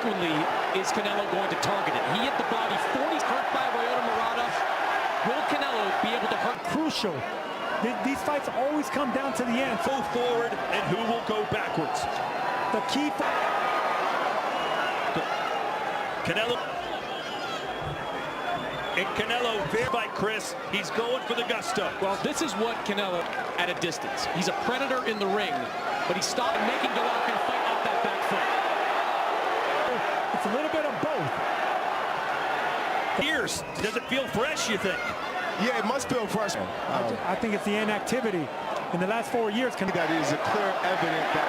frequently is Canelo going to target it? He hit the body 40, hurt by Ryota Murata. Will Canelo be able to hurt? Crucial. These fights always come down to the end. Go forward, and who will go backwards? The key. Canelo. And Canelo, fair by Chris. He's going for the gusto. Well, this is what Canelo at a distance. He's a predator in the ring, but he stopped making Golovkin fight off that back foot. It's a little bit of both. Ears. Does it feel fresh, you think? Yeah, it must feel fresh. I think it's the inactivity. In the last 4 years, that is a clear evidence that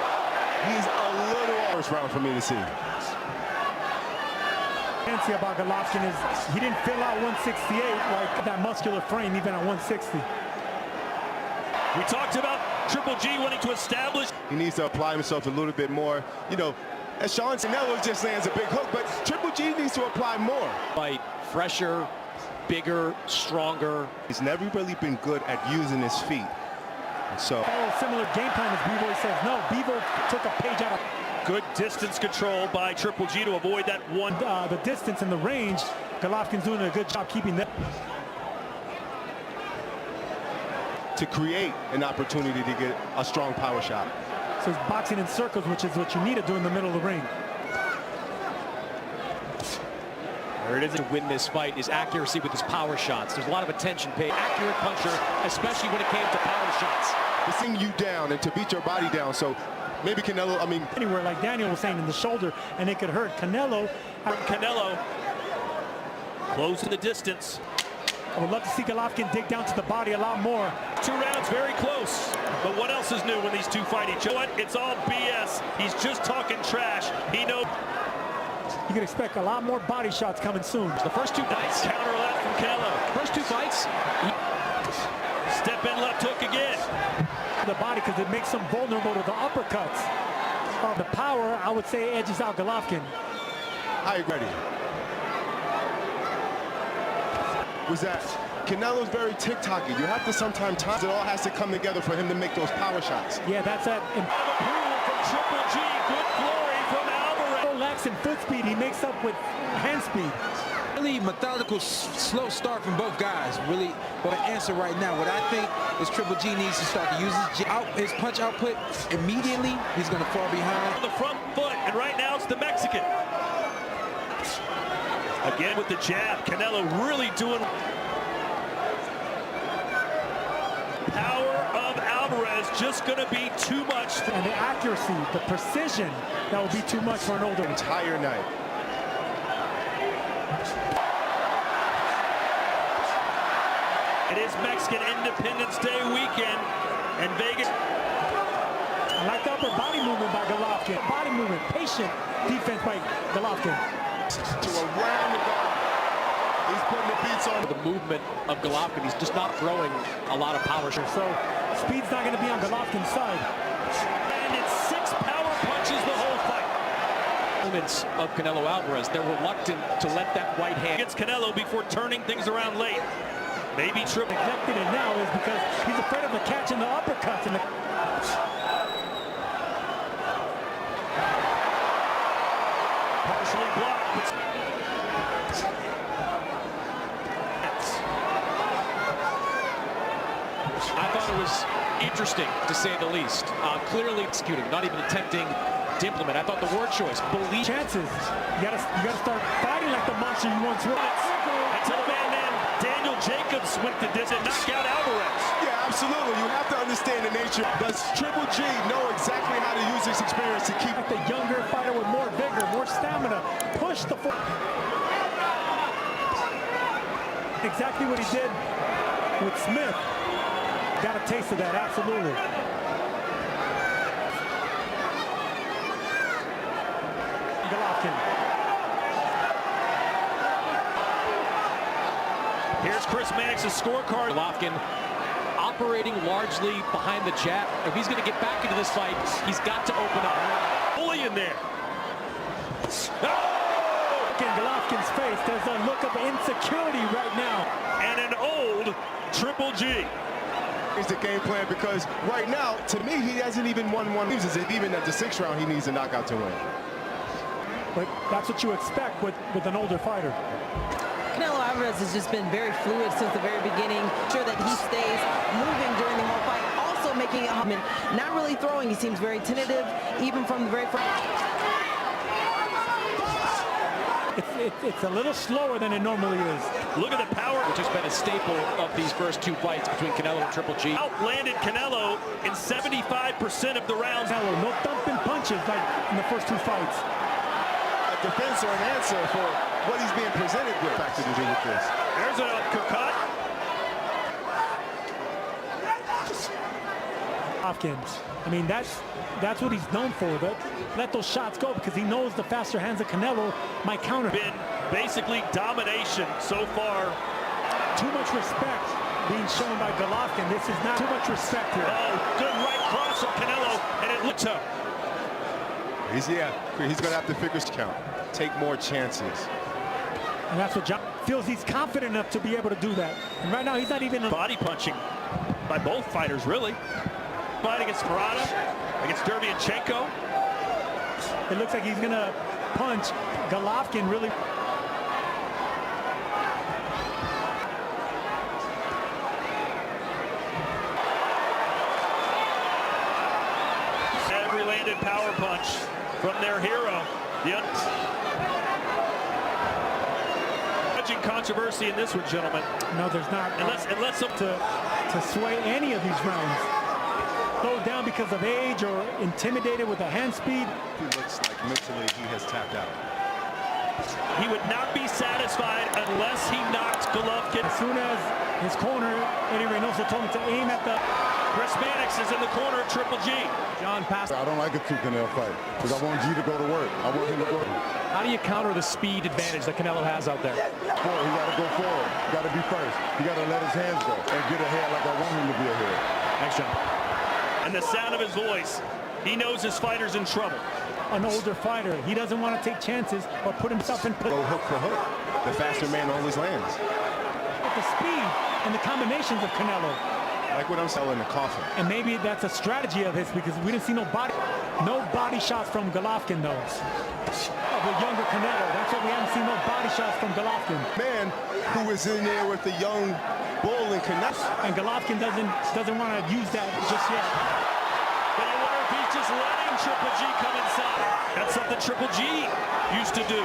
he's a little first round for me to see. Fancy about Golovkin is he didn't fill out 168 like that muscular frame even at 160. We talked about Triple G wanting to establish. He needs to apply himself a little bit more. You know, as Sean Canelo just lands a big hook, but Triple G needs to apply more. Fight fresher, bigger, stronger. He's never really been good at using his feet. So Similar game plan as Bevo says. No, Bevo took a page out of. Good distance control by Triple G to avoid that one. The distance and the range. Golovkin's doing a good job keeping that. To create an opportunity to get a strong power shot. So he's boxing in circles, which is what you need to do in the middle of the ring. There it is to win this fight is accuracy with his power shots. There's a lot of attention paid. Accurate puncher, especially when it came to power shots. To sing you down and to beat your body down. So maybe Canelo, anywhere, like Daniel was saying, in the shoulder, and it could hurt. Canelo close in the distance. I would love to see Golovkin dig down to the body a lot more. 2 rounds very close. But what else is new when these two fight each other? What? It's all BS. He's just talking trash. He knows. You can expect a lot more body shots coming soon. The first 2 fights. Nice counter left from Canelo. First 2 fights. Step in left hook again. The body, because it makes him vulnerable to the uppercuts. The power, I would say, edges out Golovkin. I agree. Was that Canelo's very tick-tocky. You have to sometimes it all has to come together for him to make those power shots. Yeah, that's that. From Triple G, good glory from Álvarez. Lacks in foot speed, he makes up with hand speed. Really methodical, slow start from both guys. Really, but an answer right now. What I think is Triple G needs to start to use his punch output immediately. He's going to fall behind. The front foot, and right now it's the Mexican. Again with the jab, Canelo really doing. Power of Álvarez just going to be too much. And the accuracy, the precision, that will be too much for an older. Entire night. It is Mexican Independence Day weekend, and Vegas. I like the upper body movement by Golovkin. Body movement, patient defense by Golovkin. To around the guard. He's putting the beats on. The movement of Golovkin, he's just not throwing a lot of power. So speed's not going to be on Golovkin's side. And it's 6 power punches the whole fight. Opponents of Canelo Álvarez, they're reluctant to let that right hand. Against Canelo before turning things around late. Maybe Triple. Neglecting it now is because he's afraid of the catch and the uppercuts. And partially blocked. I thought it was interesting, to say the least. Clearly executing, not even attempting to implement. I thought the word choice, believe. Chances. You gotta start fighting like the monster you once were. Until the man Daniel Jacobs went the distance, knocked out Álvarez. Yeah, absolutely. You have to understand the nature. Does Triple G know exactly how to use his experience to keep the younger fighter with more vigor, more stamina, push the foot. Exactly what he did with Smith. Got a taste of that, absolutely. Golovkin. Here's Chris Mannix's scorecard. Golovkin operating largely behind the jab. If he's going to get back into this fight, he's got to open up. Fully in there. In Golovkin's face, there's a look of insecurity right now. And an old Triple G. is the game plan, because right now, to me, he hasn't even won one. Even at the 6th round, he needs a knockout to win. but that's what you expect with an older fighter. Canelo Álvarez has just been very fluid since the very beginning. Sure that he stays moving during the whole fight. Also making it not really throwing. He seems very tentative, even from the very first. It's a little slower than it normally is. Look at the power. Which has been a staple of these first two fights between Canelo and Triple G. Outlanded Canelo in 75% of the rounds. Canelo, no thumping punches like in the first two fights. A defense or an answer for what he's being presented with. Factor to do with this. There's an uppercut. Hopkins. I mean, that's what he's known for. Let those shots go because he knows the faster hands of Canelo might counter. Been basically domination so far. Too much respect being shown by Golovkin. This is not too much respect here. Oh, good right cross from Canelo, and it looks up. He's going to have to figure his count. Take more chances. And that's what John feels. He's confident enough to be able to do that. And right now, he's not even body punching by both fighters, really. Fight against Murata, against Derevyanchenko. It looks like he's going to punch Golovkin really. Every landed power punch from their hero. Judging controversy in this one, gentlemen. No, there's not. Unless some to sway any of these rounds. Slowed down because of age or intimidated with the hand speed. He looks like mentally he has tapped out. He would not be satisfied unless he knocked Golovkin. As soon as his corner, Eddie Reynoso told him to aim at the... Chris Mannix is in the corner of Triple G. John passed. I don't like a two-Canelo fight because I want G to go to work. I want him to go. How do you counter the speed advantage that Canelo has out there? He got to go forward. He got to be first. He got to let his hands go and get ahead like I want him to be ahead. Thanks, John. And the sound of his voice, he knows his fighter's in trouble. An older fighter, he doesn't want to take chances or put himself in... Go hook for hook. The faster man always lands. With the speed and the combinations of Canelo. Like what I'm selling the coffin. And maybe that's a strategy of his because we didn't see no body shots from Golovkin, though. Of the younger Canelo. That's why we haven't seen no body shots from Golovkin. Man who was in there with the young bull and Canelo. And Golovkin doesn't want to use that just yet. But I wonder if he's just letting Triple G come inside. That's something Triple G used to do.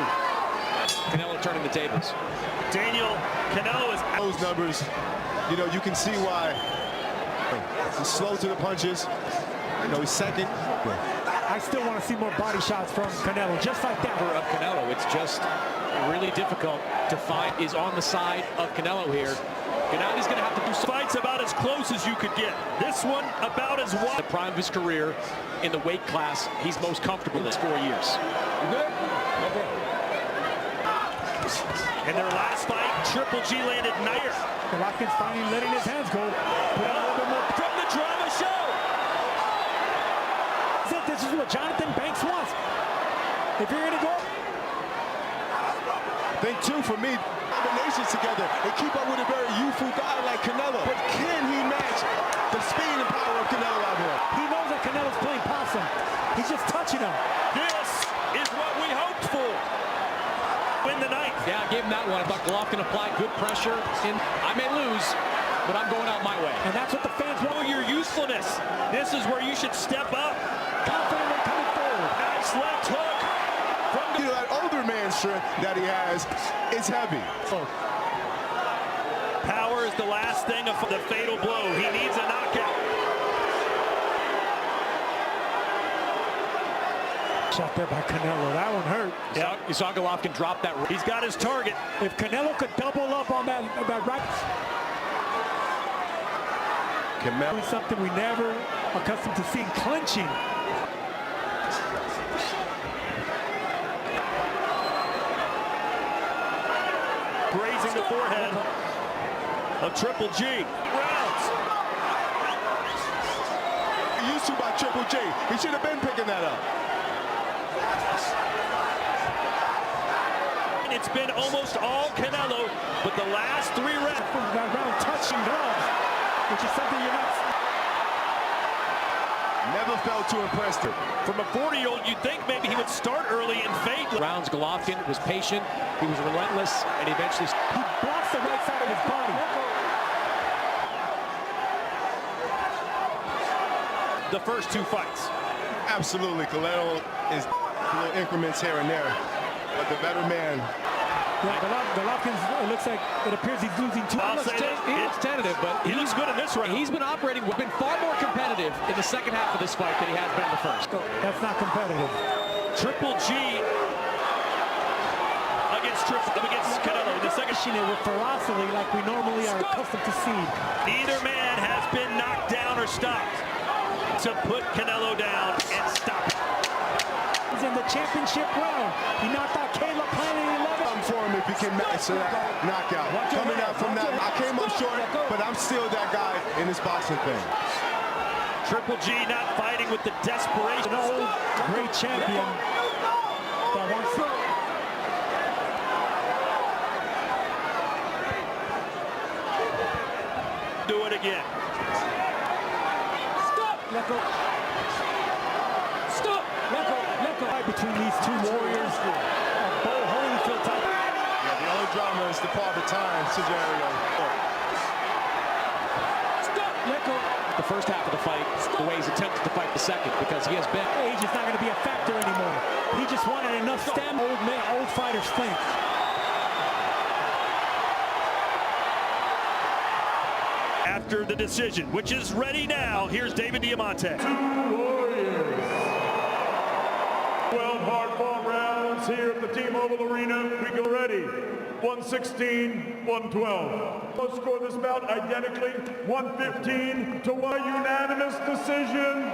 Canelo turning the tables. Daniel, Canelo is... Those numbers, you know, you can see why. He's slow to the punches. You know, he's second. I still want to see more body shots from Canelo, just like that. Of Canelo, it's just really difficult to find. Is on the side of Canelo here. Gennady's going to have to do some fights about as close as you could get. This one about as wide. the prime of his career in the weight class he's most comfortable in his 4 years. In their last fight, Triple G landed Nair. Golovkin's finally letting his hands go. Put a little bit more From the drama show. This is what Jonathan Banks wants. If you're going to go... Thing two for me, combinations together and keep up with a very youthful guy like Canelo. But can he match the speed and power of Canelo Álvarez? He knows that Canelo's playing possum. He's just touching him. This is what we hoped for. Win the night. Yeah, I gave him that one. I thought Golovkin applied good pressure. I may lose, but I'm going out my way. And that's what the fans Know want. your usefulness. This is where you should step up. Confidently coming forward. Nice left hook. You know, that older man strength that he has is heavy. Power is the last thing of the fatal blow. He needs a knockout. Shot there by Canelo. That one hurt. Yeah, You saw Golovkin drop that. he's got his target. If Canelo could double up on that right, Canelo. something we never accustomed to seeing, clinching. Grazing the forehead of Triple G. Rounds. Used to by Triple G. He should have been picking that up. It's been almost all Canelo, but the last 3 rounds. That round touching gloves, which is something you're not... Never felt too impressed. From a 40-year-old, you'd think maybe he would start early and fade. Rounds Golovkin was patient, he was relentless, and he eventually... He blocks the right side of his body. The first two fights. Absolutely, Canelo is little increments here and there, but the better man. Yeah, Golovkin, it looks like it appears he's losing two. I'll say He looks tentative, but he looks good in this round. He's been been far more competitive in the second half of this fight than he has been in the first. That's not competitive. Triple G against Canelo in the second. It with ferocity like we normally are accustomed to see. Neither man has been knocked down or stopped to put Canelo down and stop it. He's in the championship round. He knocked out Caleb Plant in 11. I'm for him if he can match that knockout. Coming out from that, I came up short, but I'm still that guy in this boxing thing. Triple G not fighting with the desperation. An old great champion that wants to... Do it again. Stop! Let go. Stop! Let go. Let go. Right between these two warriors. Bo Holyfield type. Yeah, the only drama is the Father Time scenario. Stop! Let go. The first half of the fight, the way he's attempted to fight the second, because he has been... Age is not going to be a factor anymore. He just wanted enough stamina. Old fighters think. After the decision, which is ready now, here's David Diamante. 2 warriors. 12 hard-fought rounds here at the T-Mobile Arena. We go ready. 116, 112. Let's score this bout identically. 115 to 1 unanimous decision.